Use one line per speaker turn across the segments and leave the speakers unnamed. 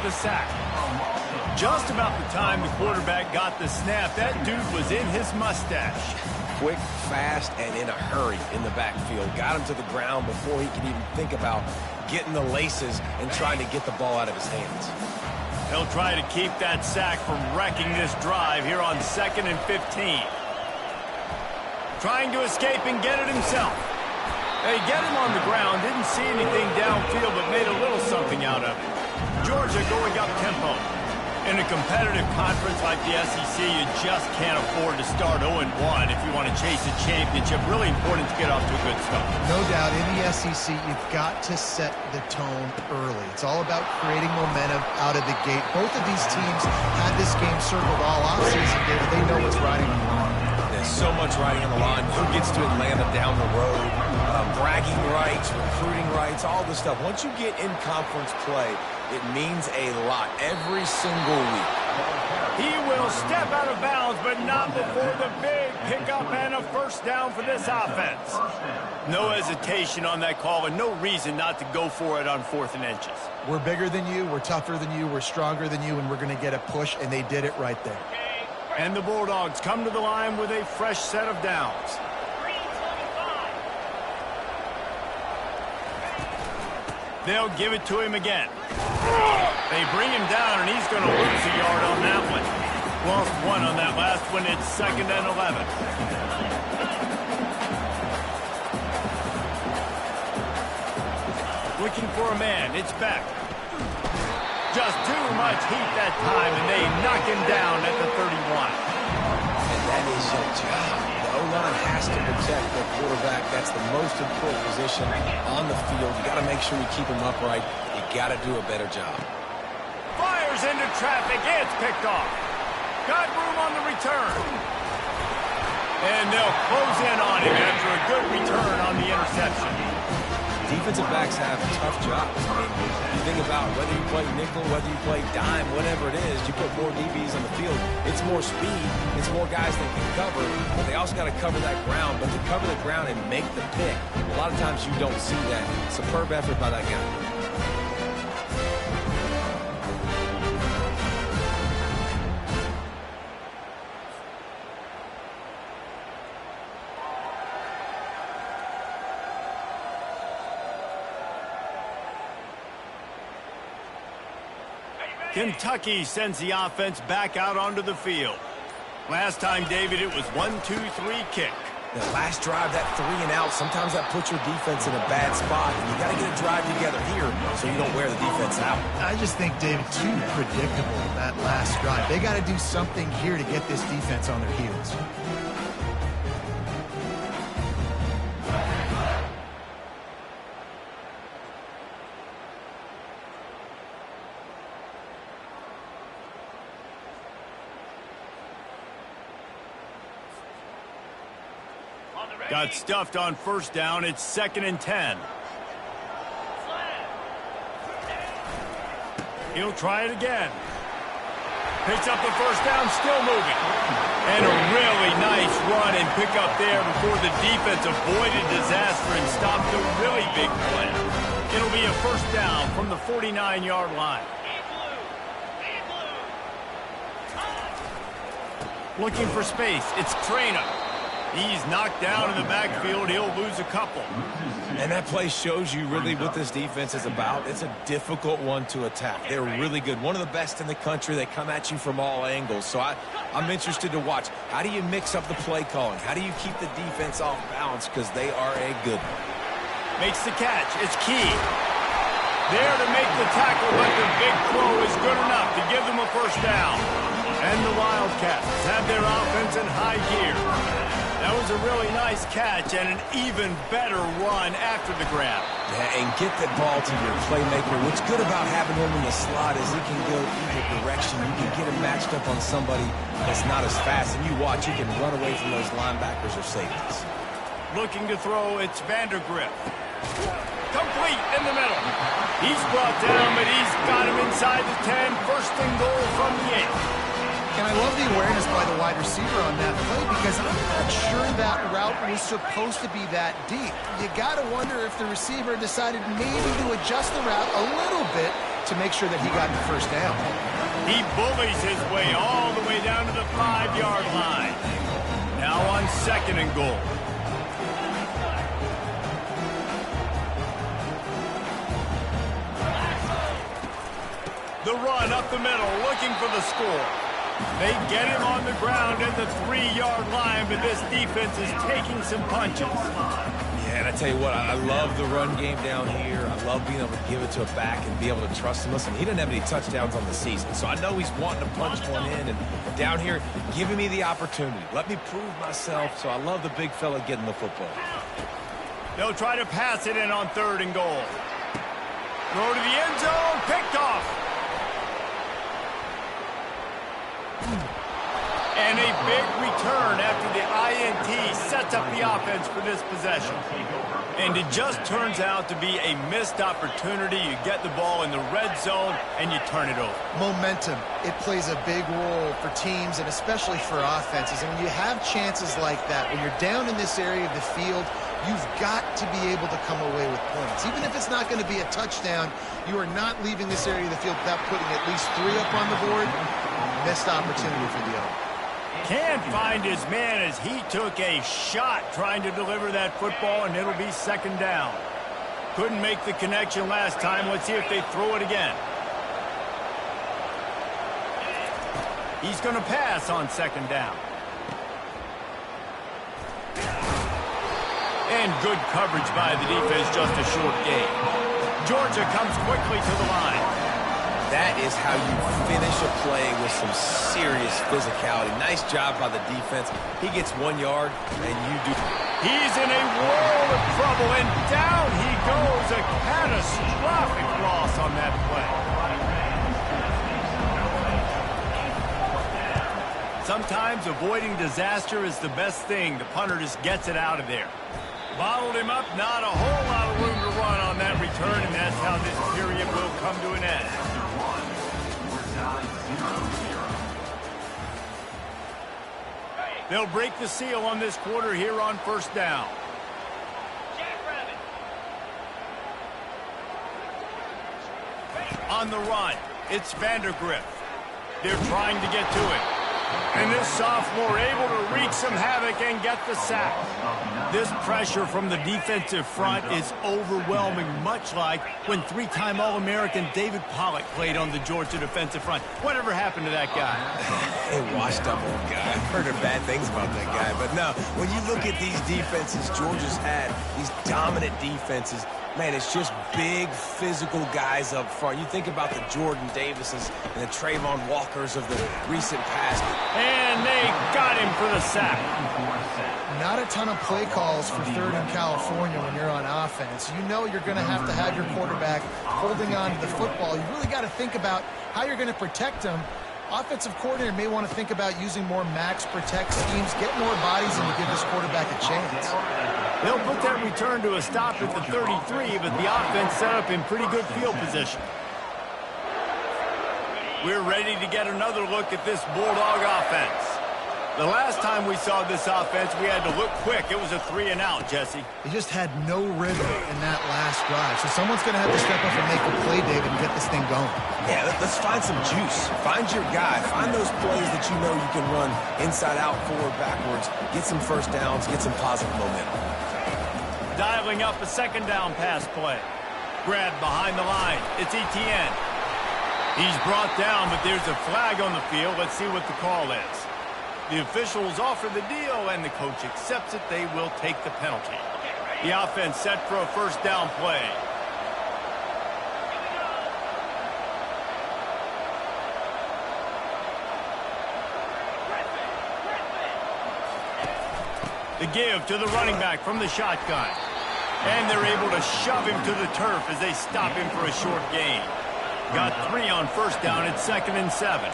the sack. Just about the time the quarterback got the snap, that dude was in his mustache.
Quick, fast, and in a hurry in the backfield. Got him to the ground before he could even think about getting the laces and trying to get the ball out of his hands.
He'll try to keep that sack from wrecking this drive here on 2nd and 15. Trying to escape and get it himself. They get him on the ground, didn't see anything downfield, but made a little something out of it. Georgia going up tempo. In a competitive conference like the SEC, you just can't afford to start 0-1 if you want to chase a championship. Really important to get off to a good start.
No doubt, in the SEC, you've got to set the tone early. It's all about creating momentum out of the gate. Both of these teams had this game circled all offseason, David. They know what's riding on the line.
There's so much riding on the line. Who gets to Atlanta down the road? Bragging rights, recruiting rights, all this stuff. Once you get in conference play, it means a lot every single week.
He will step out of bounds, but not before the big pickup and a first down for this offense. No hesitation on that call and no reason not to go for it on 4th and inches.
We're bigger than you, we're tougher than you, we're stronger than you, and we're going to get a push, and they did it right there.
And the Bulldogs come to the line with a fresh set of downs. They'll give it to him again. They bring him down, and he's going to lose a yard on that one. Lost 1 on that last one. It's 2nd and 11. Looking for a man. It's Beck. Just too much heat that time, and they knock him down at the 31.
And that is your job. The O-line has to protect the quarterback. That's the most important position on the field. You got to make sure you keep him upright. You got to do a better job.
Fires into traffic. It's picked off. Got room on the return. And they'll close in on him after a good return on the interception.
Defensive backs have tough jobs. I mean, you think about whether you play nickel, whether you play dime, whatever it is, you put more DBs on the field. It's more speed. It's more guys that can cover, but they also got to cover that ground. But to cover the ground and make the pick, a lot of times you don't see that. Superb effort by that guy.
Kentucky sends the offense back out onto the field. Last time, David, it was 1-2-3 kick.
The last drive, that 3 and out, sometimes that puts your defense in a bad spot. And you got to get a drive together here so you don't wear the defense out.
I just think, David, too predictable, that last drive. They got to do something here to get this defense on their heels.
Got stuffed on first down. It's 2nd and 10. He'll try it again. Picks up the first down, still moving. And a really nice run and pick up there before the defense avoided disaster and stopped a really big play. It'll be a first down from the 49-yard line. Looking for space. It's Traina. He's knocked down in the backfield. He'll lose a couple.
And that play shows you really what this defense is about. It's a difficult one to attack. They're really good. One of the best in the country. They come at you from all angles. So I'm interested to watch. How do you mix up the play calling? How do you keep the defense off balance? Because they are a good one.
Makes the catch. It's Key. There to make the tackle, but the big throw is good enough to give them a first down. And the Wildcats have their offense in high gear. That was a really nice catch and an even better run after the grab.
Yeah, and get the ball to your playmaker. What's good about having him in the slot is he can go either direction. You can get him matched up on somebody that's not as fast, and you watch, he can run away from those linebackers or safeties.
Looking to throw, it's Vandergrift. Complete in the middle. He's brought down, but he's got him inside the 10. First and goal from the 8.
And I love the awareness by the wide receiver on that play because I'm not sure that route was supposed to be that deep. You got to wonder if the receiver decided maybe to adjust the route a little bit to make sure that he got the first down.
He bullies his way all the way down to the 5-yard line. Now on 2nd and goal. The run up the middle, looking for the score. They get him on the ground at the 3-yard line, but this defense is taking some punches.
Yeah, and I tell you what, I love the run game down here. I love being able to give it to a back and be able to trust him. Listen, he didn't have any touchdowns on the season, so I know he's wanting to punch one in. And down here, giving me the opportunity. Let me prove myself, so I love the big fella getting the football.
They'll try to pass it in on 3rd and goal. Throw to the end zone, picked off. And a big return after the INT sets up the offense for this possession. And it just turns out to be a missed opportunity. You get the ball in the red zone, and you turn it over.
Momentum, it plays a big role for teams and especially for offenses. And when you have chances like that, when you're down in this area of the field, you've got to be able to come away with points. Even if it's not going to be a touchdown, you are not leaving this area of the field without putting at least 3 up on the board. Missed opportunity for the other.
Can't find his man as he took a shot trying to deliver that football, and it'll be 2nd down. Couldn't make the connection last time. Let's see if they throw it again. He's going to pass on 2nd down. And good coverage by the defense, just a short gain. Georgia comes quickly to the line.
That is how you finish a play with some serious physicality. Nice job by the defense. He gets 1 yard, and you do.
He's in a world of trouble, and down he goes. A catastrophic loss on that play. Sometimes avoiding disaster is the best thing. The punter just gets it out of there. Bottled him up, not a whole lot of room to run on that return, and that's how this period will come to an end. They'll break the seal on this quarter here on 1st down. On the run, it's Vandergrift. They're trying to get to it. And this sophomore able to wreak some havoc and get the sack. This pressure from the defensive front is overwhelming, much like when 3-time All-American David Pollock played on the Georgia defensive front. Whatever happened to that guy?
A washed-up old guy. I've heard bad things about that guy. But no, when you look at these defenses Georgia's had, these dominant defenses, man, it's just big, physical guys up front. You think about the Jordan Davises and the Trayvon Walkers of the recent past.
And they got him for the sack.
Not a ton of play calls for 3rd and California when you're on offense. You know you're going to have your quarterback holding on to the football. You really got to think about how you're going to protect him. Offensive coordinator may want to think about using more max protect schemes, get more bodies, and to give this quarterback a chance.
They'll put that return to a stop at the 33, but the offense set up in pretty good field position. We're ready to get another look at this Bulldog offense. The last time we saw this offense, we had to look quick. It was a 3-and-out, Jesse.
They just had no rhythm in that last drive. So someone's going to have to step up and make a play, David, and get this thing going.
Yeah, let's find some juice. Find your guy. Find those plays that you know you can run inside out, forward, backwards. Get some first downs. Get some positive momentum.
Dialing up a 2nd down pass play. Grabbed behind the line. It's Etienne. He's brought down, but there's a flag on the field. Let's see what the call is. The officials offer the deal, and the coach accepts it. They will take the penalty. The offense set for a 1st down play. The give to the running back from the shotgun. And they're able to shove him to the turf as they stop him for a short gain. Got 3 on 1st down at 2nd and 7.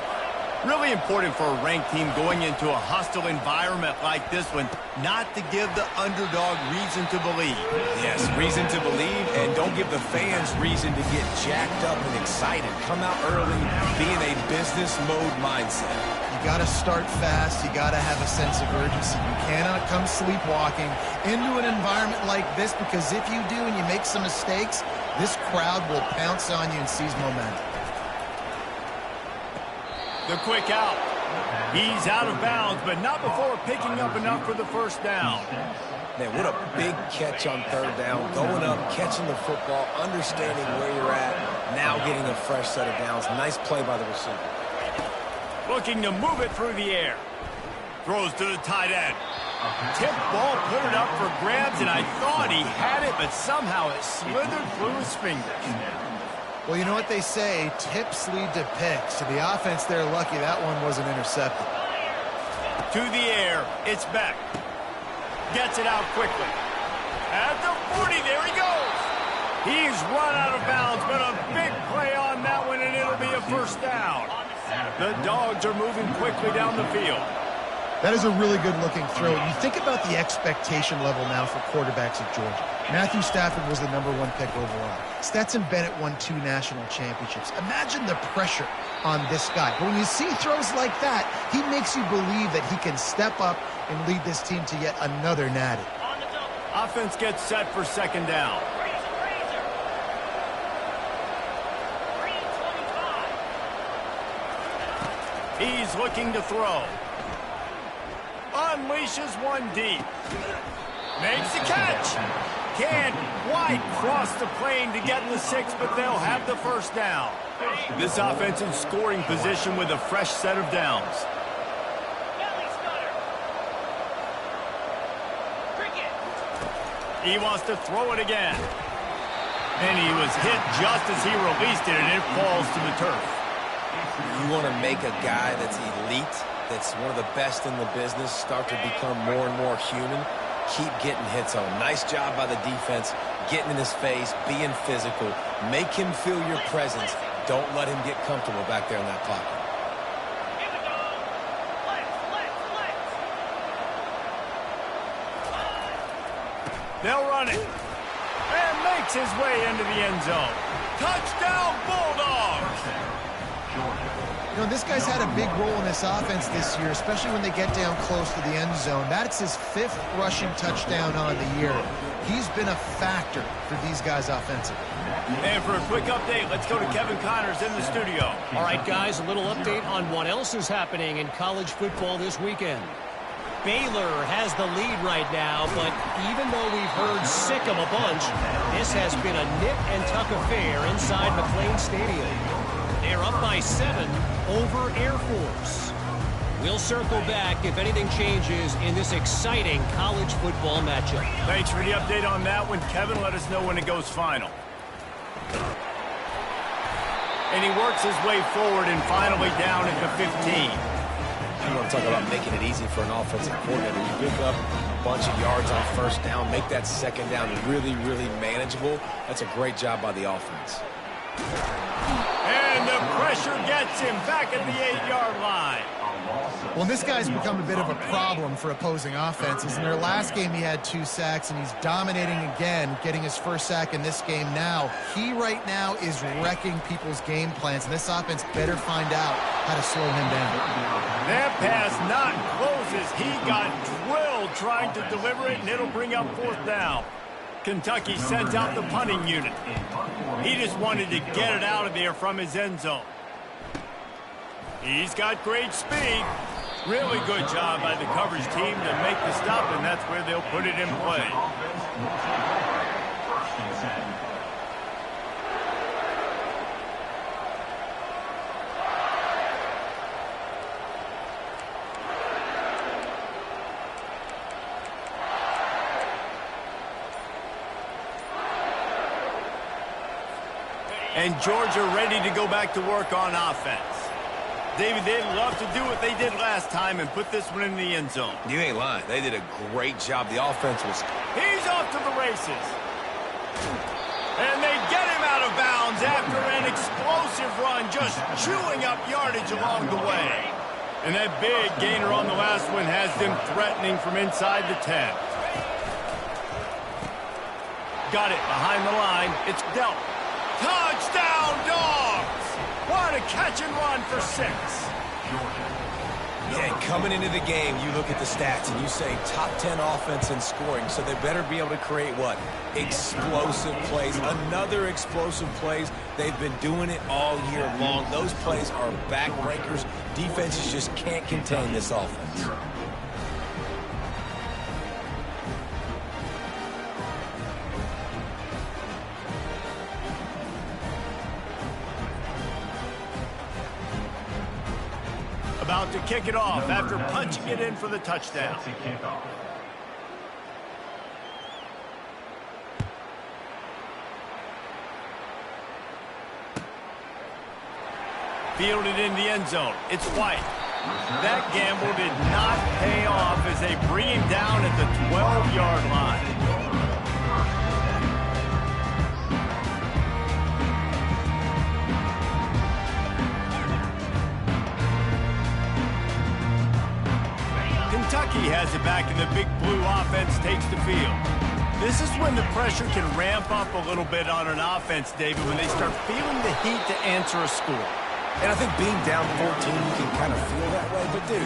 Really important for a ranked team going into a hostile environment like this one, not to give the underdog reason to believe.
Yes, reason to believe, and don't give the fans reason to get jacked up and excited. Come out early, be in a business mode mindset.
You got to start fast. You got to have a sense of urgency. You cannot come sleepwalking into an environment like this, because if you do and you make some mistakes, This crowd will pounce on you and seize momentum.
The quick out. He's out of bounds, but not before picking up enough for the first down.
Man, what a big catch on third down. Going up, catching the football, understanding where you're at, now getting a fresh set of downs. Nice play by the receiver.
Looking to move it through the air. Throws to the tight end. Tip ball, put it up for grabs, and I thought he had it, but somehow it slithered through his fingers.
Well, you know what they say, tips lead to picks. To the offense, they're lucky that one wasn't intercepted.
To the air, it's Beck. Gets it out quickly. At the 40, there he goes. He's run out of bounds, but a big play on that one, and it'll be a first down. The Dogs are moving quickly down the field.
That is a really good-looking throw. You think about the expectation level now for quarterbacks at Georgia. Matthew Stafford was the #1 pick overall. Stetson Bennett won 2 national championships. Imagine the pressure on this guy. But when you see throws like that, he makes you believe that he can step up and lead this team to yet another natty.
Offense gets set for second down. He's looking to throw. Unleashes one deep. Makes the catch. Can't quite cross the plane to get the 6, but they'll have the first down. This offense in scoring position with a fresh set of downs. He wants to throw it again. And he was hit just as he released it, and it falls to the turf.
You want to make a guy that's elite, that's one of the best in the business, start to become more and more human, keep getting hits on him. Nice job by the defense, getting in his face, being physical. Make him feel your presence. Don't let him get comfortable back there in that pocket.
They'll run it. And makes his way into the end zone. Touchdown, Bulldogs!
You know, this guy's had a big role in this offense this year, especially when they get down close to the end zone. That's his 5th rushing touchdown on the year. He's been a factor for these guys offensively.
And for a quick update, let's go to Kevin Connors in the studio.
All right, guys, a little update on what else is happening in college football this weekend. Baylor has the lead right now, but even though we've heard sick of a bunch, this has been a nip-and-tuck affair inside McLean Stadium. They're up by 7 over Air Force. We'll circle back if anything changes in this exciting college football matchup.
Thanks for the update on that one, Kevin. Let us know when it goes final. And he works his way forward and finally down at the 15.
You want to talk about making it easy for an offensive coordinator. You pick up a bunch of yards on first down, make that second down really, really manageable. That's a great job by the offense.
And the pressure gets him back at the 8-yard line.
Well, this guy's become a bit of a problem for opposing offenses. In their last game, he had 2 sacks, and he's dominating again, getting his first sack in this game now. He right now is wrecking people's game plans, and this offense better find out how to slow him down.
That pass not close as he got drilled trying to deliver it, and it'll bring up 4th down. Kentucky sends out the punting unit. He just wanted to get it out of there from his end zone. He's got great speed. Really good job by the coverage team to make the stop, and that's where they'll put it in play. And Georgia ready to go back to work on offense. David, they'd love to do what they did last time and put this one in the end zone.
You ain't lying. They did a great job. The offense was...
He's off to the races. And they get him out of bounds after an explosive run, just chewing up yardage along the way. And that big gainer on the last one has them threatening from inside the 10. Got it behind the line. It's dealt. Touchdown, Dogs! What a catch and run for 6.
Yeah, and coming into the game, you look at the stats and you say top 10 offense in scoring, so they better be able to create what? Explosive plays. Another explosive plays. They've been doing it all year long. Those plays are backbreakers. Defenses just can't contain this offense.
About to kick it off after punching it in for the touchdown. Fielded in the end zone. It's White. That gamble did not pay off as they bring him down at the 12-yard line. Kentucky has it back, and the big blue offense takes the field. This is when the pressure can ramp up a little bit on an offense, David, when they start feeling the heat to answer a score.
And I think being down 14, you can kind of feel that way. But, dude,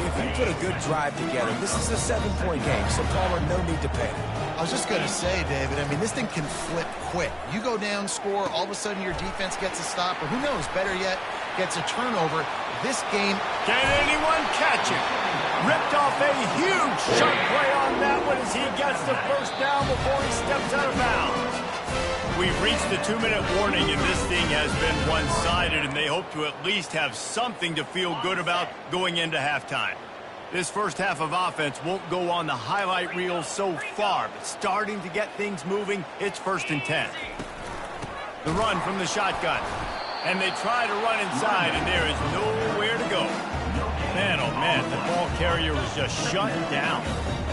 if you put a good drive together, this is a 7-point game, so Palmer, no need to panic.
I was just going to say, David, I mean, this thing can flip quick. You go down, score, all of a sudden your defense gets a stop, or who knows, better yet, gets a turnover. This game...
Can anyone catch it? Ripped off a huge sharp play on that one as he gets the first down before he steps out of bounds. We've reached the 2-minute warning, and this thing has been one-sided, and they hope to at least have something to feel good about going into halftime. This first half of offense won't go on the highlight reel so far, but starting to get things moving, it's 1st and 10. The run from the shotgun. And they try to run inside, and there is nowhere to go. Man, oh man, the ball carrier was just shut down.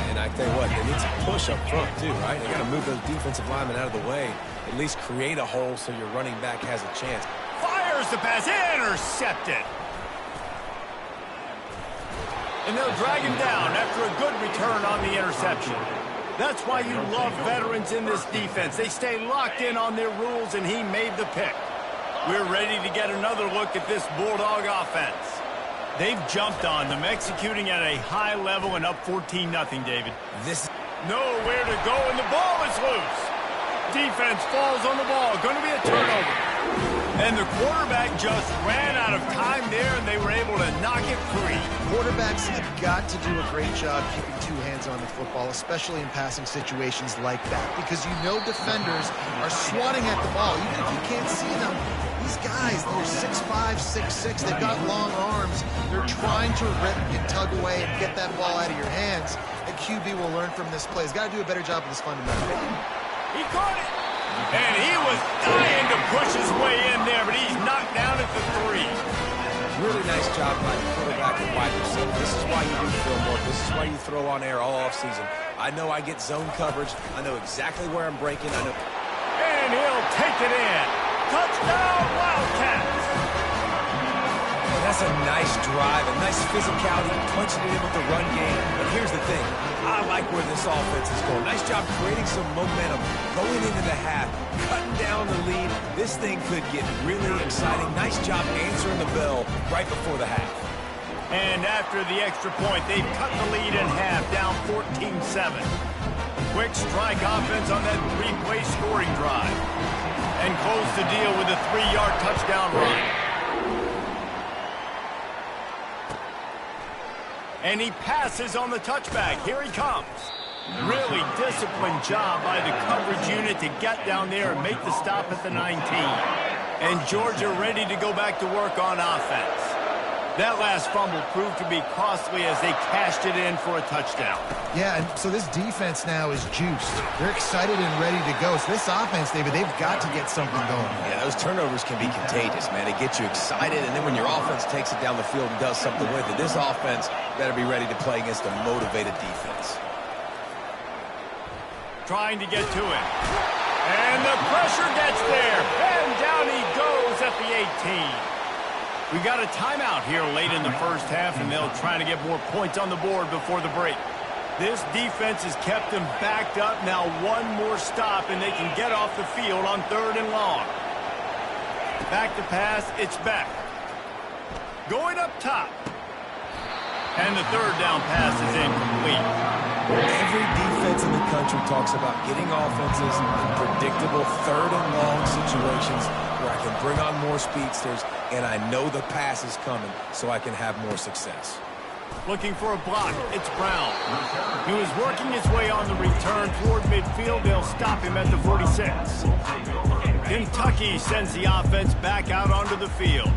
And I tell you what, they need some push up front too, right? They got to move those defensive linemen out of the way. At least create a hole so your running back has a chance.
Fires the pass, intercepted. And they'll drag him down after a good return on the interception. That's why you love veterans in this defense. They stay locked in on their rules, and he made the pick. We're ready to get another look at this Bulldog offense. They've jumped on them, executing at a high level and up 14-0, David.
This
nowhere to go, and the ball is loose. Defense falls on the ball. Going to be a turnover. And the quarterback just ran out of time there, and they were able to knock it free.
Quarterbacks have got to do a great job keeping two hands on the football, especially in passing situations like that, because you know defenders are swatting at the ball. Even if you can't see them, these guys, they're 6'5", 6'6", they've got long arms. They're trying to rip and tug away and get that ball out of your hands. The QB will learn from this play. He's got to do a better job of this fundamental.
He caught it. And he was dying to push his way in there, but he's knocked down at the 3.
really nice job by the quarterback and wide receiver. This is why you do film work. This is why you throw on air all offseason. I know I get zone coverage. I know exactly where I'm breaking. I know.
And he'll take it in. Touchdown, Wildcats.
And that's a nice drive, a nice physicality, punching it in with the run game. But here's the thing. I like where this offense is going. Nice job creating some momentum, going into the half, cutting down the lead. This thing could get really exciting. Nice job answering the bell right before the half.
And after the extra point, they've cut the lead in half, down 14-7. Quick strike offense on that three-play scoring drive. And close the deal with a 3-yard touchdown run. And he passes on the touchback. Here he comes. Really disciplined job by the coverage unit to get down there and make the stop at the 19. And Georgia ready to go back to work on offense. That last fumble proved to be costly as they cashed it in for a touchdown.
Yeah, and so this defense now is juiced. They're excited and ready to go. So this offense, David, they've got to get something going.
Yeah, those turnovers can be contagious, man. They get you excited, and then when your offense takes it down the field and does something with it, this offense better be ready to play against a motivated defense.
Trying to get to it. And the pressure gets there. And down he goes at the 18. We got a timeout here late in the first half, and they'll try to get more points on the board before the break. This defense has kept them backed up. Now one more stop, and they can get off the field on 3rd and long. Back to pass, it's back. Going up top. And the third down pass is incomplete.
Every defense in the country talks about getting offenses in predictable third and long situations where I can bring on more speedsters and I know the pass is coming so I can have more success.
Looking for a block. It's Brown. He was working his way on the return toward midfield. They'll stop him at the 46. Kentucky sends the offense back out onto the field.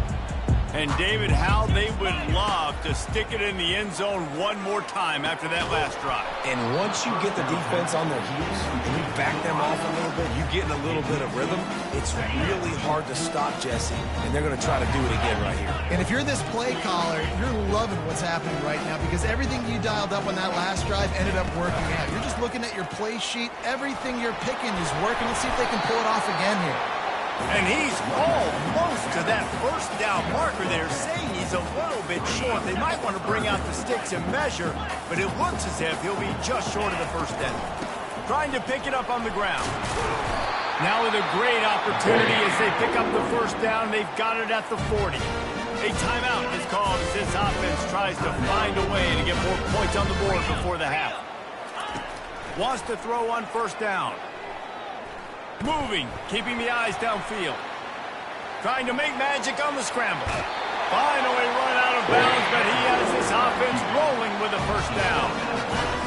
And David, how they would love to stick it in the end zone one more time after that last drive.
And once you get the defense on their heels and you back them off a little bit, you get in a little bit of rhythm, it's really hard to stop Jesse, and they're going to try to do it again right here.
And if you're this play caller, you're loving what's happening right now because everything you dialed up on that last drive ended up working out. You're just looking at your play sheet. Everything you're picking is working. Let's see if they can pull it off again here.
And he's almost to that first down marker there, saying he's a little bit short. They might want to bring out the sticks and measure, but it looks as if he'll be just short of the first down. Trying to pick it up on the ground. Now with a great opportunity as they pick up the first down, they've got it at the 40. A timeout is called as this offense tries to find a way to get more points on the board before the half. Wants to throw on first down. Moving, keeping the eyes downfield. Trying to make magic on the scramble. Finally run out of bounds, but he has this offense rolling with a first down.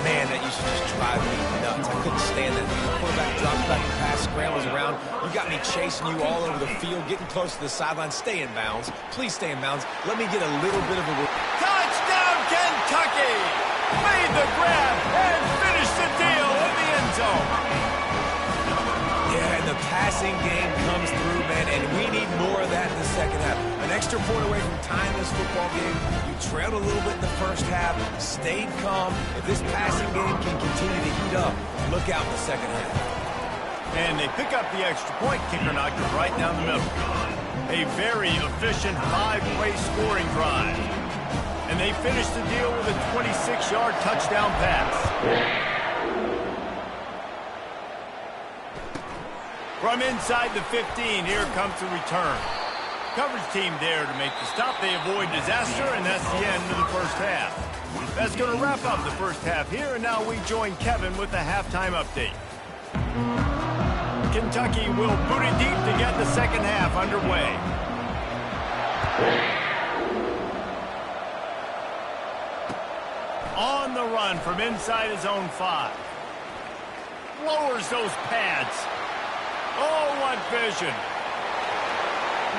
Man, that used to just drive me nuts. I couldn't stand that. The quarterback drops back and pass, scrambles around. You got me chasing you all over the field, getting close to the sideline. Stay in bounds. Please stay in bounds. Let me get a little bit of a...
Touchdown, Kentucky! Made the grab and finished the deal in the end zone.
Yeah, and the passing game comes through, man, and we need more of that in the second half. An extra point away from tying this football game. You trailed a little bit in the first half, stayed calm. If this passing game can continue to heat up, look out in the second half.
And they pick up the extra point. Kicker knocked it right down the middle. A very efficient 5-play scoring drive. And they finish the deal with a 26-yard touchdown pass. From inside the 15, here comes the return. Coverage team there to make the stop. They avoid disaster, and that's the end of the first half. That's going to wrap up the first half here, and now we join Kevin with the halftime update. Kentucky will boot it deep to get the second half underway. On the run from inside his own 5. Lowers those pads. Oh, what vision.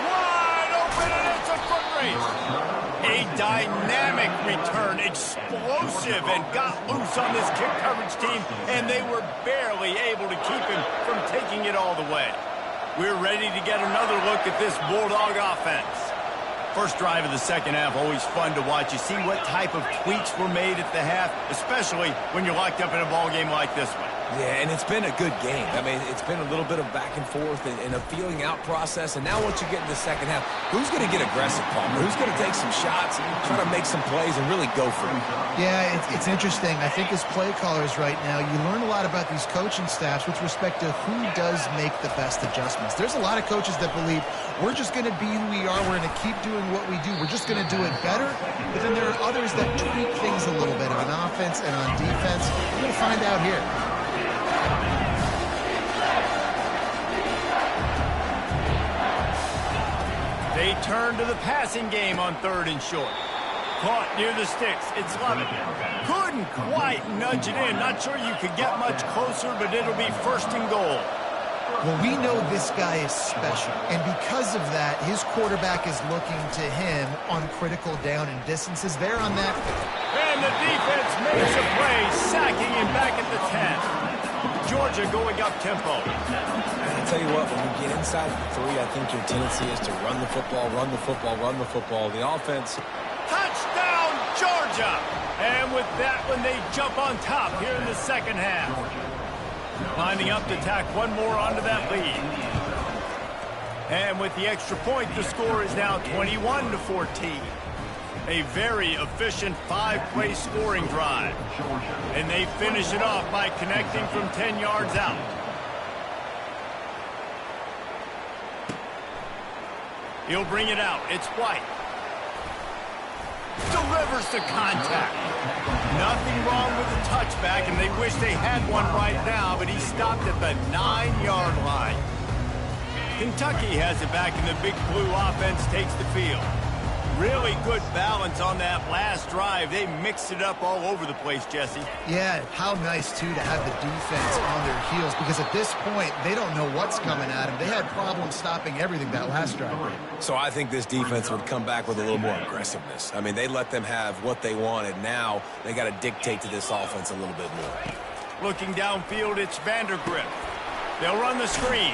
Wide open, and it's a foot race. A dynamic return, explosive, and got loose on this kick coverage team, and they were barely able to keep him from taking it all the way. We're ready to get another look at this Bulldog offense. First drive of the second half, always fun to watch. You see what type of tweaks were made at the half, especially when you're locked up in a ball game like this one.
Yeah, and it's been a good game. I mean, it's been a little bit of back and forth and a feeling out process. And now once you get in the second half, who's going to get aggressive, Palmer? Who's going to take some shots, try to make some plays, and really go for it?
Yeah, it's interesting. I think as play callers right now, you learn a lot about these coaching staffs with respect to who does make the best adjustments. There's a lot of coaches that believe we're just going to be who we are. We're going to keep doing what we do. We're just going to do it better. But then there are others that tweak things a little bit on offense and on defense. We're going to find out here.
They turn to the passing game on 3rd and short. Caught near the sticks. It's Lovett. Couldn't quite nudge it in. Not sure you could get much closer, but it'll be 1st and goal.
Well, we know this guy is special, and because of that, his quarterback is looking to him on critical down and distances. They're on that.
And the defense makes a play, sacking him back at the 10. Georgia going up tempo.
And I'll tell you what, when you get inside the 3, I think your tendency is to run the football, run the football, run the football. The offense.
Touchdown, Georgia! And with that one, they jump on top here in the second half. Lining up to tack one more onto that lead. And with the extra point, the score is now 21-14. A very efficient 5-play scoring drive. And they finish it off by connecting from 10 yards out. He'll bring it out. It's White. Delivers covers the contact. Nothing wrong with the touchback, and they wish they had one right now, but he stopped at the 9-yard line. Kentucky has it back, and the Big Blue offense takes the field. Really good balance on that last drive. They mixed it up all over the place, Jesse.
Yeah, how nice, too, to have the defense on their heels, because at this point, they don't know what's coming at them. They had problems stopping everything that last drive.
So I think this defense would come back with a little more aggressiveness. I mean, they let them have what they wanted. Now they got to dictate to this offense a little bit more.
Looking downfield, it's Vandergrift. They'll run the screen.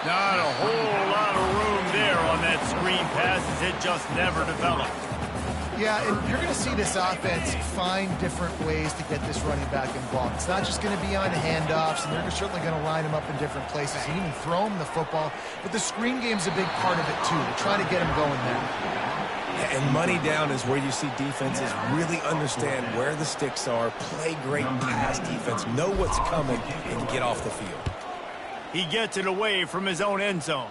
Not a whole lot of room there on that screen pass, as it just never developed.
Yeah, and you're going to see this offense find different ways to get this running back involved. It's not just going to be on handoffs, and they're certainly going to line him up in different places and even throw him the football. But the screen game's a big part of it, too. They're trying to get him going there.
And money down is where you see defenses really understand where the sticks are, play great pass defense, know what's coming, and get off the field.
He gets it away from his own end zone.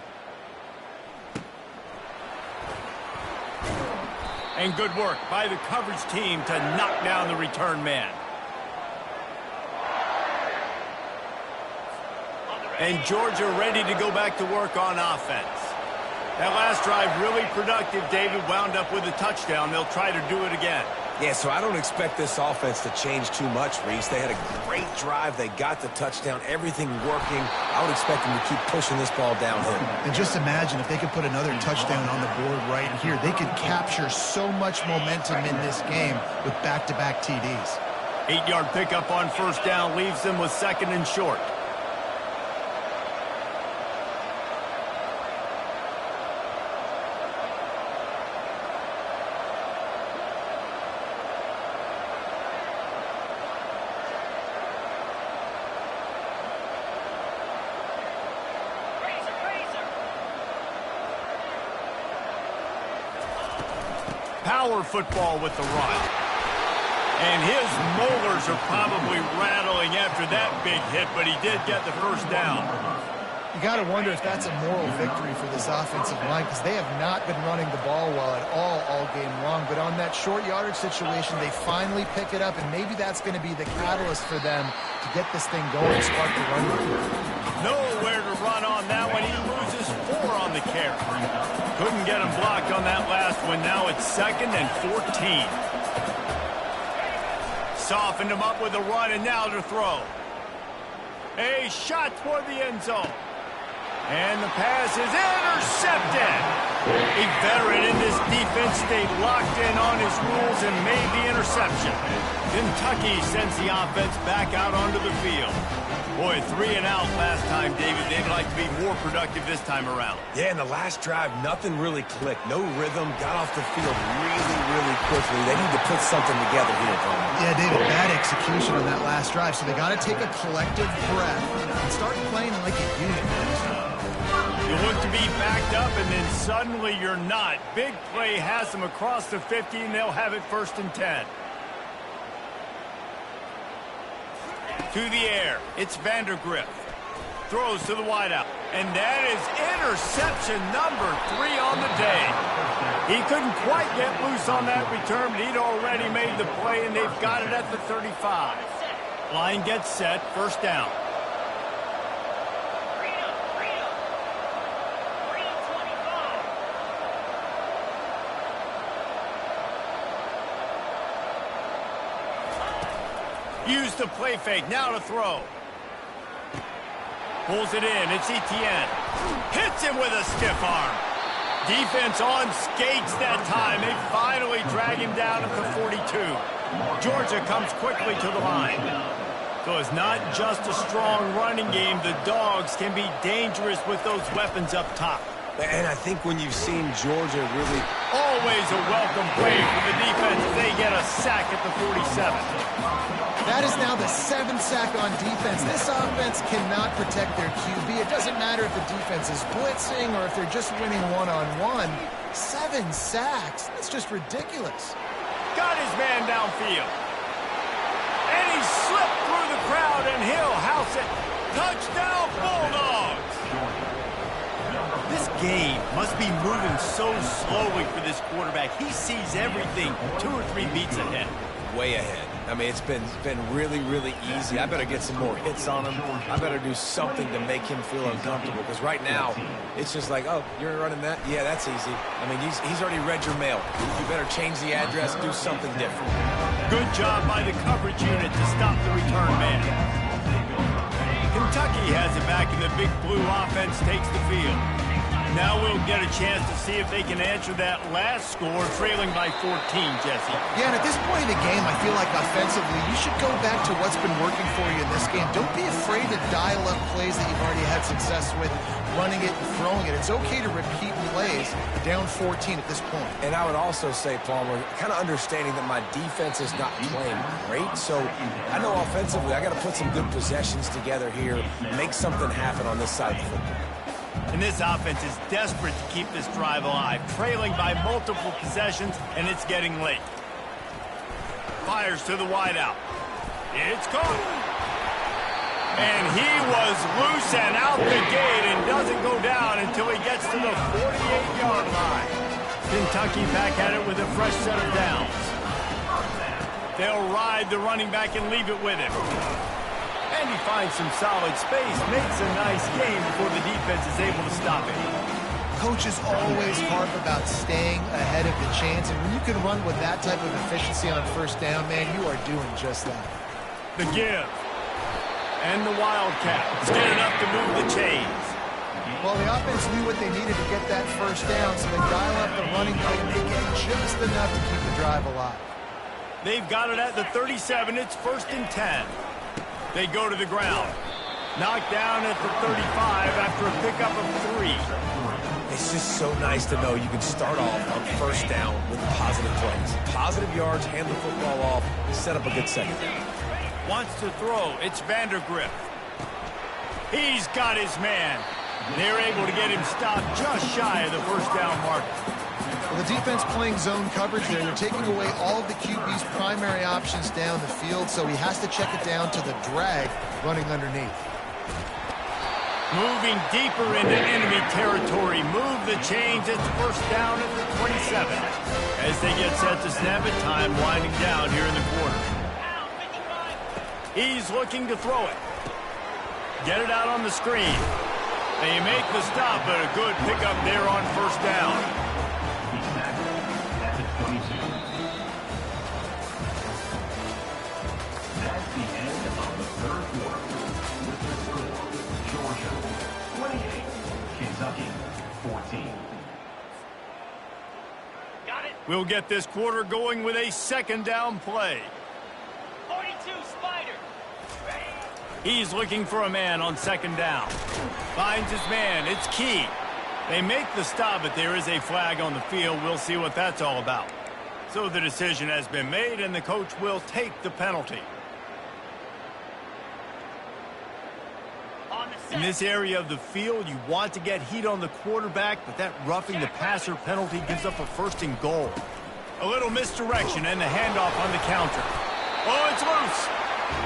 And good work by the coverage team to knock down the return man. And Georgia ready to go back to work on offense. That last drive really productive. David wound up with a touchdown. They'll try to do it again.
Yeah, so I don't expect this offense to change too much, Reese. They had a great drive. They got the touchdown. Everything working. I would expect them to keep pushing this ball downhill.
And just imagine if they could put another touchdown on the board right here. They could capture so much momentum in this game with back-to-back TDs.
8-yard pickup on first down leaves them with 2nd and short. Power football with the run. And his molars are probably rattling after that big hit, but he did get the first down.
You got to wonder if that's a moral victory for this offensive line, because they have not been running the ball well at all game long. But on that short yardage situation, they finally pick it up, and maybe that's going to be the catalyst for them to get this thing going and spark the run game.
Nowhere to run on that one. He loses 4 on the carry. Couldn't get him blocked on that last one. Now it's 2nd and 14. Softened him up with a run, and now to throw. A shot toward the end zone. And the pass is intercepted. A veteran in this defense stayed locked in on his rules and made the interception. Kentucky sends the offense back out onto the field. Boy, 3 and out last time, David. They'd like to be more productive this time around.
Yeah, in the last drive, nothing really clicked. No rhythm. Got off the field really quickly. They need to put something together here, Coleman.
Yeah, David, bad execution on that last drive. So they got to take a collective breath and start playing like a unit.
You look to be backed up, and then suddenly you're not. Big play has them across the 50, and they'll have it 1st and 10. To the air, it's Vandergrift. Throws to the wideout. And that is interception number 3 on the day. He couldn't quite get loose on that return, but he'd already made the play, and they've got it at the 35. Line gets set, 1st down. Use the play fake, now to throw. Pulls it in, it's Etienne. Hits him with a stiff arm. Defense on skates that time. They finally drag him down at the 42. Georgia comes quickly to the line. So it's not just a strong running game. The Dogs can be dangerous with those weapons up top.
And I think when you've seen Georgia really...
Always a welcome play for the defense as they get a sack at the 47.
That is now the 7th sack on defense. This offense cannot protect their QB. It doesn't matter if the defense is blitzing or if they're just winning one-on-one. 7 sacks. That's just ridiculous.
Got his man downfield. And he slipped through the crowd, and he'll house it. Touchdown, Bulldogs! This game must be moving so slowly for this quarterback. He sees everything 2 or 3 beats ahead.
Way ahead. I mean, it's been really, really easy. I better get some more hits on him. I better do something to make him feel uncomfortable. Because right now, it's just like, oh, you're running that? Yeah, that's easy. I mean, he's already read your mail. You better change the address, do something different.
Good job by the coverage unit to stop the return man. Kentucky has it back, and the Big Blue offense takes the field. Now we'll get a chance to see if they can answer that last score, trailing by 14, Jesse.
Yeah, and at this point in the game, I feel like offensively, you should go back to what's been working for you in this game. Don't be afraid to dial up plays that you've already had success with, running it and throwing it. It's okay to repeat plays down 14 at this point.
And I would also say, Palmer, kind of understanding that my defense is not playing great. So I know offensively, I got to put some good possessions together here, make something happen on this side of the football.
And this offense is desperate to keep this drive alive, trailing by multiple possessions, and it's getting late. Fires to the wideout. It's caught. And he was loose and out the gate and doesn't go down until he gets to the 48-yard line. Kentucky back at it with a fresh set of downs. They'll ride the running back and leave it with him. And he finds some solid space, makes a nice game before the defense is able to stop it.
Coaches always harp about staying ahead of the chains, and when you can run with that type of efficiency on first down, man, you are doing just that.
The give. And the Wildcat. It's good enough to move the chains.
Well, the offense knew what they needed to get that first down, so they dial up the running play and they get just enough to keep the drive alive.
They've got it at the 37. It's 1st and 10. They go to the ground. Knocked down at the 35 after a pickup of 3.
It's just so nice to know you can start off on first down with positive plays. Positive yards, hand the football off, set up a good second down.
Wants to throw. It's Vandergrift. He's got his man. They're able to get him stopped just shy of the first down marker.
Well, the defense playing zone coverage there. They're taking away all of the QB's primary options down the field, so he has to check it down to the drag running underneath.
Moving deeper into enemy territory. Move the chains. It's 1st down at the 27. As they get set to snap it, time winding down here in the quarter. He's looking to throw it. Get it out on the screen. They make the stop, but a good pickup there on first down.
That's the end of the 3rd quarter. With the score, Georgia 28, Kentucky 14.
Got it. We'll get this quarter going with a 2nd down play.
42 Spider.
He's looking for a man on 2nd down. Finds his man. It's Key. They make the stop, but there is a flag on the field. We'll see what that's all about. So the decision has been made, and the coach will take the penalty. In this area of the field, you want to get heat on the quarterback, but that roughing the passer penalty gives up a 1st and goal. A little misdirection and the handoff on the counter. Oh, it's loose.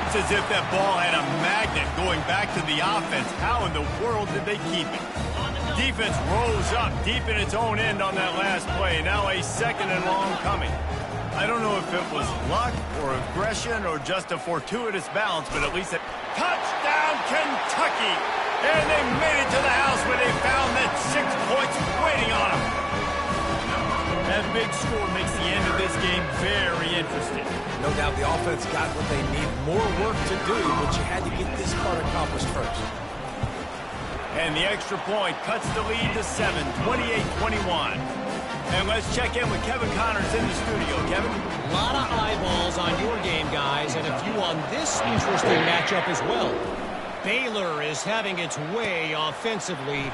It's as if that ball had a magnet going back to the offense. How in the world did they keep it? Defense rose up deep in its own end on that last play. Now a 2nd and long coming. I don't know if it was luck or aggression or just a fortuitous bounce, but at least a touchdown Kentucky. And they made it to the house where they found that 6 points waiting on them. That big score makes the end of this game very interesting.
No doubt the offense got what they need. More work to do, but you had to get this part accomplished first.
And the extra point cuts the lead to 7, 28-21. And let's check in with Kevin Connors in the studio. Kevin?
A lot of eyeballs on your game, guys, and a few on this interesting matchup as well. Baylor is having its way offensively,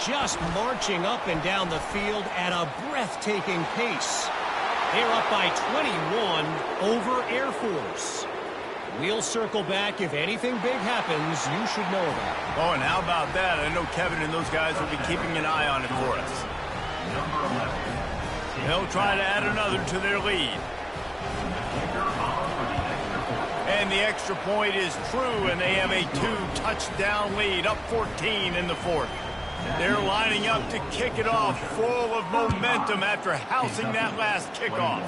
just marching up and down the field at a breathtaking pace. They're up by 21 over Air Force. We'll circle back. If anything big happens, you should know about it.
Oh, and how about that? I know Kevin and those guys will be keeping an eye on it for us. They'll try to add another to their lead. And the extra point is true, and they have a 2-touchdown lead, up 14 in the 4th. They're lining up to kick it off, full of momentum after housing that last kickoff.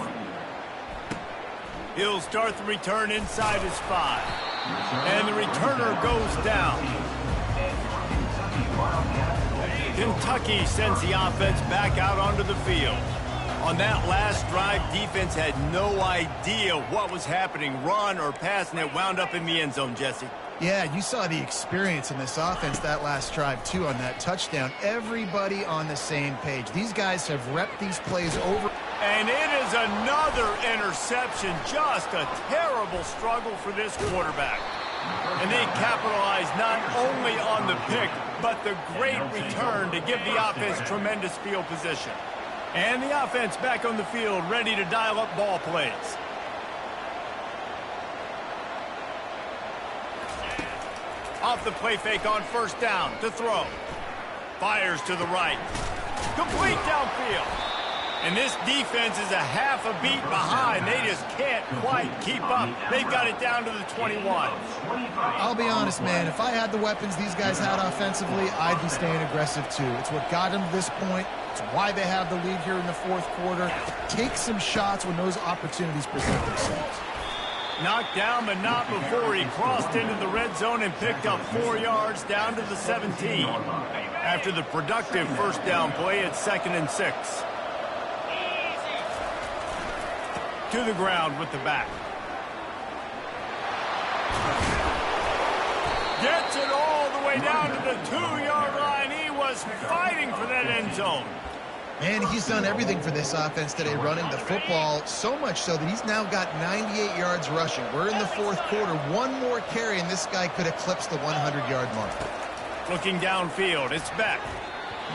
He'll start the return inside his 5. And the returner goes down. Kentucky sends the offense back out onto the field. On that last drive, defense had no idea what was happening, run or pass, and it wound up in the end zone, Jesse.
Yeah, you saw the experience in this offense that last drive, too, on that touchdown. Everybody on the same page. These guys have repped these plays over.
And it is another interception. Just a terrible struggle for this quarterback. And they capitalize not only on the pick, but the great return to give the offense tremendous field position. And the offense back on the field, ready to dial up ball plays. Off the play fake on first down to throw. Fires to the right. Complete downfield. And this defense is a half a beat behind. They just can't quite keep up. They've got it down to the 21.
I'll be honest, man. If I had the weapons these guys had offensively, I'd be staying aggressive, too. It's what got them to this point. It's why they have the lead here in the fourth quarter. Take some shots when those opportunities present themselves.
Knocked down, but not before he crossed into the red zone and picked up 4 yards down to the 17. After the productive first down play at 2nd and 6. To the ground with the back. Gets it all the way down to the 2-yard line. He was fighting for that end zone.
And he's done everything for this offense today, running the football, so much so that he's now got 98 yards rushing. We're in the fourth quarter. One more carry, and this guy could eclipse the 100-yard mark. Looking downfield, it's Beck.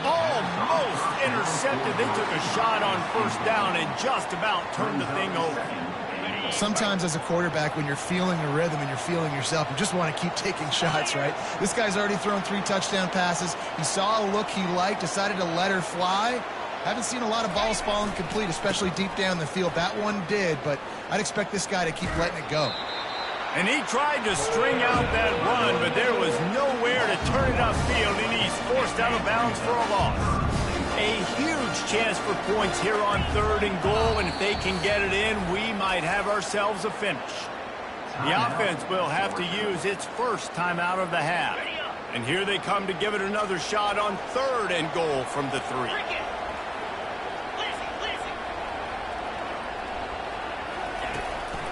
Almost intercepted. They took a shot on first down and just about turned the thing over.
Sometimes as a quarterback, when you're feeling the rhythm and you're feeling yourself, you just want to keep taking shots, right? This guy's already thrown 3 touchdown passes. He saw a look he liked, decided to let her fly. Haven't seen a lot of balls falling complete, especially deep down the field. That one did, but I'd expect this guy to keep letting it go.
And he tried to string out that run, but there was nowhere to turn it upfield, and he's forced out of bounds for a loss. A huge chance for points here on 3rd and goal, and if they can get it in, we might have ourselves a finish. The offense will have to use its first timeout of the half. And here they come to give it another shot on 3rd and goal from the 3.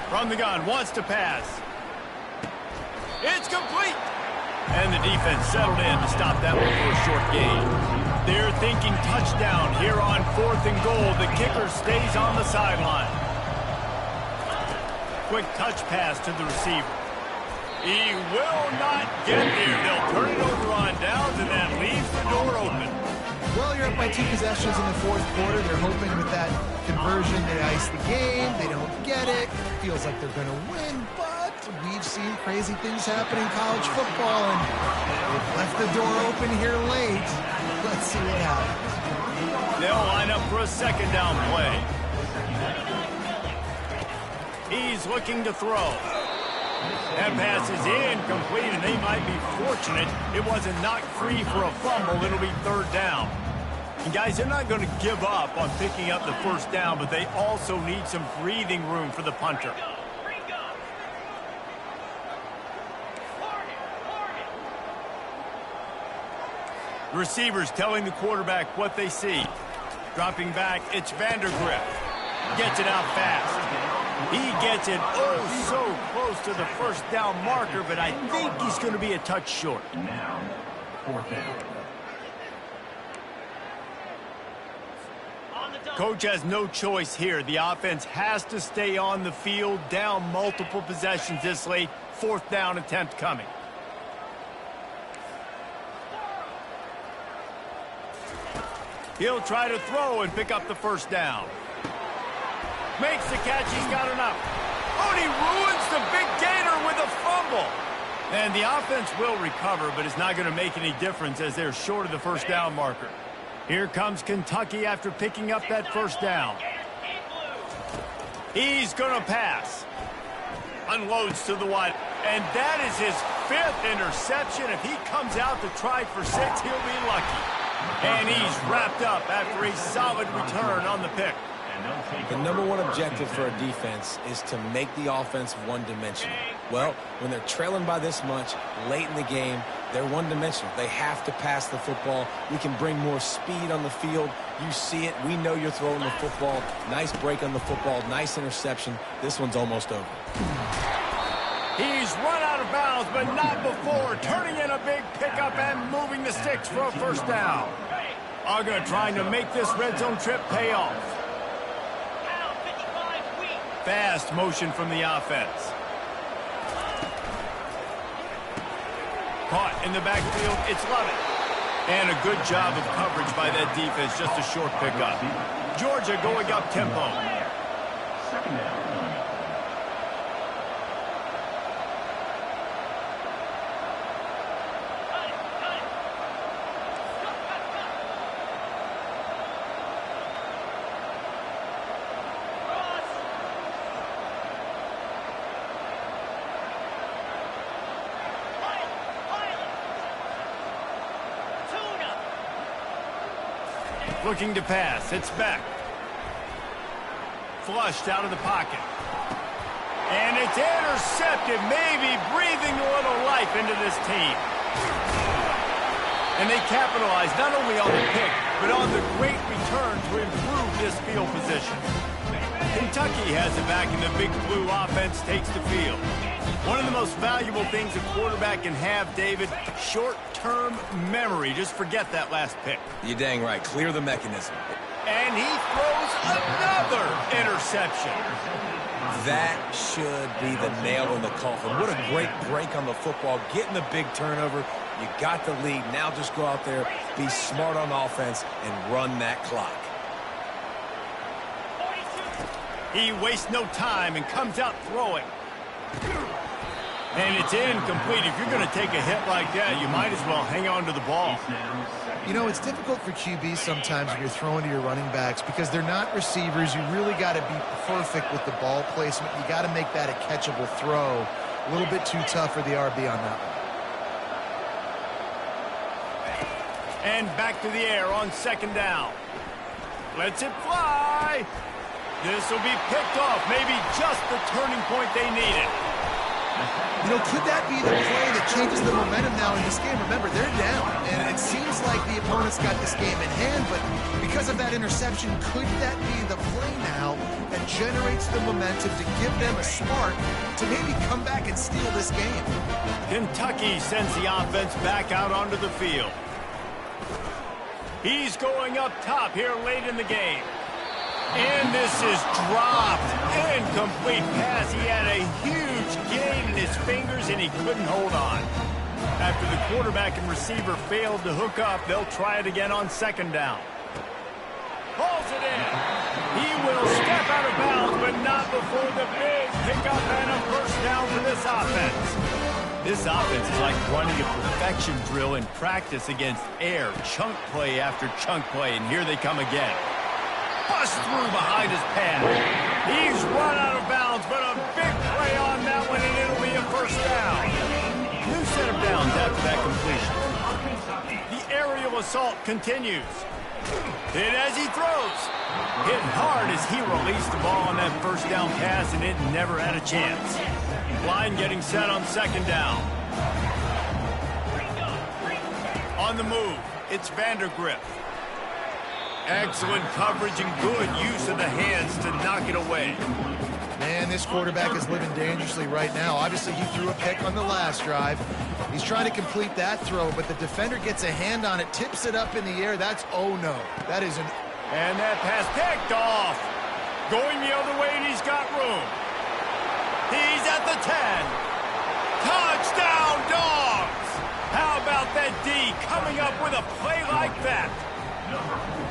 From the gun, wants to pass. It's complete. And the defense settled in to stop that one for a short gain. They're thinking touchdown here on 4th and goal. The kicker stays on the sideline. Quick touch pass to the receiver. He will not get there. They'll turn it over on downs, and that leaves the door open.
Well, you're up by 2 possessions in the fourth quarter. They're hoping with that conversion they ice the game. They don't get it. Feels like they're going to win, but we've seen crazy things happen in college football, and they've left the door open here late. Let's see what happens.
They'll line up for a 2nd down play. He's looking to throw. That pass is incomplete, and they might be fortunate it wasn't knocked free for a fumble. It'll be 3rd down. And guys, they're not going to give up on picking up the first down, but they also need some breathing room for the punter. The receiver's telling the quarterback what they see. Dropping back, it's Vandergrift. Gets it out fast. He gets it oh so close to the first down marker, but I think he's going to be a touch short.
Now, 4th down.
Coach has no choice here. The offense has to stay on the field, down multiple possessions this late. 4th down attempt coming. He'll try to throw and pick up the first down. Makes the catch. He's got enough. Oh, and he ruins the big gator with a fumble. And the offense will recover, but it's not going to make any difference as they're short of the first down marker. Here comes Kentucky after picking up that first down. He's going to pass. Unloads to the wide. And that is his 5th interception. If he comes out to try for 6, he'll be lucky. And he's wrapped up after a solid return on the pick.
The number one objective for a defense is to make the offense one-dimensional. Well, when they're trailing by this much late in the game, they're one-dimensional. They have to pass the football. We can bring more speed on the field. You see it. We know you're throwing the football. Nice break on the football. Nice interception. This one's almost over.
He's run out of bounds, but not before turning in a big pickup and moving the sticks for a first down. Uga trying to make this red zone trip pay off. Fast motion from the offense. Caught in the backfield, it's Lovett. And a good job of coverage by that defense, just a short pickup. Georgia going up tempo.
Second down.
Looking to pass. It's back. Flushed out of the pocket. And it's intercepted, maybe breathing a little life into this team. And they capitalize not only on the pick, but on the great return to improve this field position. Kentucky has it back, and the Big Blue offense takes the field. One of the most valuable things a quarterback can have, David, short-term memory. Just forget that last pick.
You're dang right. Clear the mechanism.
And he throws another interception.
That should be the nail in the coffin. What a great break on the football. Getting the big turnover. You got the lead. Now just go out there, be smart on offense, and run that clock.
He wastes no time and comes out throwing. And it's incomplete. If you're going to take a hit like that, you might as well hang on to the ball.
You know, it's difficult for QBs sometimes when you're throwing to your running backs because they're not receivers. You really got to be perfect with the ball placement. You got to make that a catchable throw. A little bit too tough for the RB on that one.
And back to the air on second down. Lets it fly. This will be picked off. Maybe just the turning point they needed.
You know, could that be the play that changes the momentum now in this game? Remember, they're down, and it seems like the opponent's got this game in hand, but because of that interception, could that be the play now that generates the momentum to give them a spark to maybe come back and steal this game?
Kentucky sends the offense back out onto the field. He's going up top here late in the game. And this is dropped. Incomplete pass. He had a huge gain in his fingers, and he couldn't hold on. After the quarterback and receiver failed to hook up, they'll try it again on second down. Pulls it in. He will step out of bounds, but not before the big pickup and a first down for this offense. This offense is like running a perfection drill in practice against air. Chunk play after chunk play, and here they come again. Bust through behind his pad. He's run out of bounds, but a big play on that one, and it'll be a first down. New set of downs after that completion. The aerial assault continues. Hit as he throws. Hit hard as he released the ball on that first down pass, and it never had a chance. Line getting set on second down. On the move, it's Vandergrift. Excellent coverage and good use of the hands to knock it away.
Man, this quarterback is living dangerously right now. Obviously, he threw a pick on the last drive. He's trying to complete that throw, but the defender gets a hand on it, tips it up in the air. That's oh no. That is an...
And that pass picked off. Going the other way, and he's got room. He's at the 10. Touchdown, Dogs! How about that D coming up with a play like that?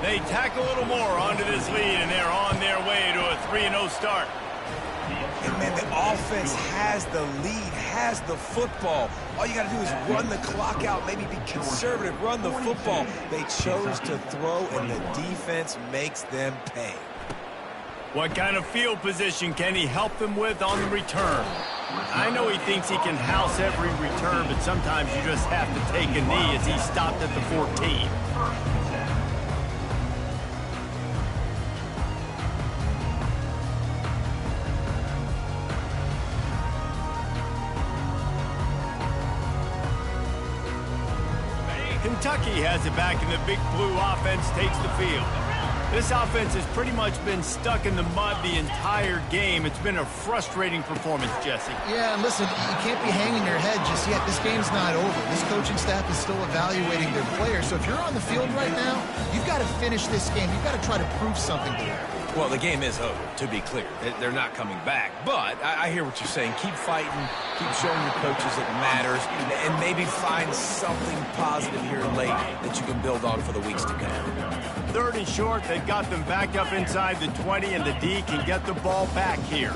They tack a little more onto this lead, and they're on their way to a 3-0 start.
And, man, the offense has the lead, has the football. All you got to do is run the clock out, maybe be conservative, run the football. They chose to throw, and the defense makes them pay.
What kind of field position can he help them with on the return? I know he thinks he can house every return, but sometimes you just have to take a knee as he stopped at the 14. Kentucky has it back, and the Big Blue offense takes the field. This offense has pretty much been stuck in the mud the entire game. It's been a frustrating performance, Jesse.
Yeah, and listen, you can't be hanging your head just yet. This game's not over. This coaching staff is still evaluating their players. So if you're on the field right now, you've got to finish this game. You've got to try to prove something to them.
Well, the game is over, to be clear. They're not coming back. But I hear what you're saying. Keep fighting. Keep showing your coaches it matters. And maybe find something positive here late that you can build on for the weeks to come.
3rd and short. They've got them back up inside the 20, and the D can get the ball back here.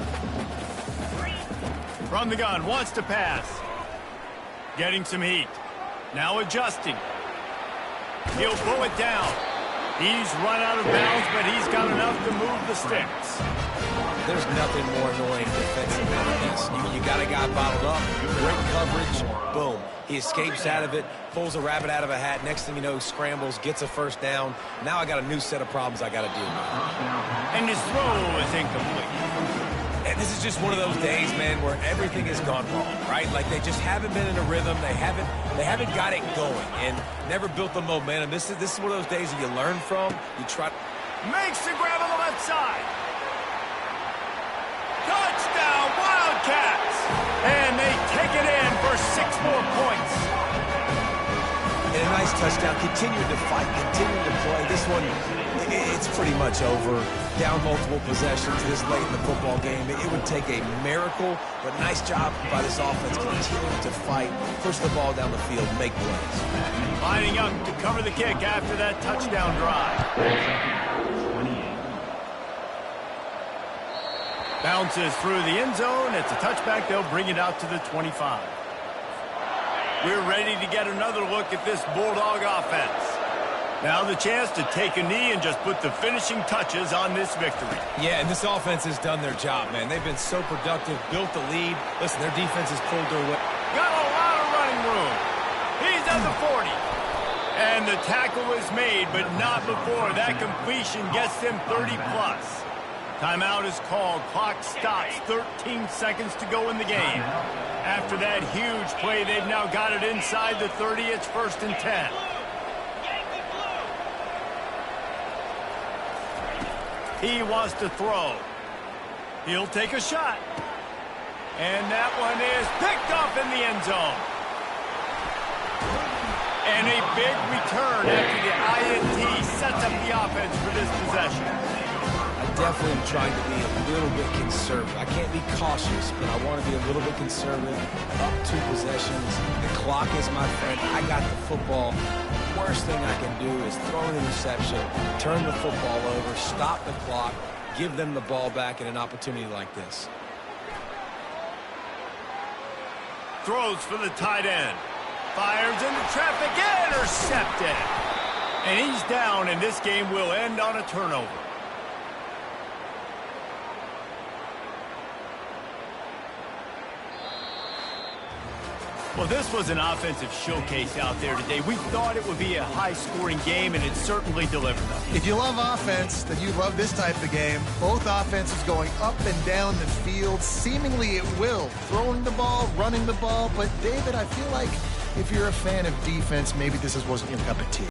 From the gun, wants to pass. Getting some heat. Now adjusting. He'll pull it down. He's run out of bounds, but he's got enough to move the sticks.
There's nothing more annoying defensively than this. You got a guy bottled up, great coverage, boom. He escapes out of it, pulls a rabbit out of a hat. Next thing you know, scrambles, gets a first down. Now I got a new set of problems I got to deal with.
And his throw is incomplete.
And this is just one of those days, man, where everything has gone wrong, right? Like they just haven't been in a rhythm. They haven't got it going and never built the momentum. This is one of those days that you learn from. You try.
Makes the grab on the left side. Touchdown, Wildcats! And they take it in for 6 more points.
And a nice touchdown. Continued to fight, continued to play. This one, it's pretty much over. Down multiple possessions this late in the football game. It would take a miracle, but nice job by this offense continuing to fight, push the ball down the field, make plays.
Lining up to cover the kick after that touchdown drive.
28.
Bounces through the end zone. It's a touchback. They'll bring it out to the 25. We're ready to get another look at this Bulldog offense. Now the chance to take a knee and just put the finishing touches on this victory.
Yeah, and this offense has done their job, man. They've been so productive, built the lead. Listen, their defense has pulled their weight.
Got a lot of running room. He's at the 40. And the tackle is made, but not before that completion gets them 30-plus. Timeout is called. Clock stops. 13 seconds to go in the game. After that huge play, they've now got it inside the 30. It's 1st and 10. He wants to throw. He'll take a shot. And that one is picked off in the end zone. And a big return after the INT sets up the offense for this possession.
I definitely am trying to be a little bit conservative. I can't be cautious, but I want to be a little bit conservative. Up 2 possessions. The clock is my friend. I got the football. Worst thing I can do is throw an interception, turn the football over, stop the clock, give them the ball back in an opportunity like this.
Throws for the tight end. Fires into traffic, intercepted. And he's down, and this game will end on a turnover. Well, this was an offensive showcase out there today. We thought it would be a high-scoring game, and it certainly delivered.
If you love offense, then you love this type of game. Both offenses going up and down the field. Seemingly it will. Throwing the ball, running the ball. But, David, I feel like if you're a fan of defense, maybe this wasn't your cup of tea.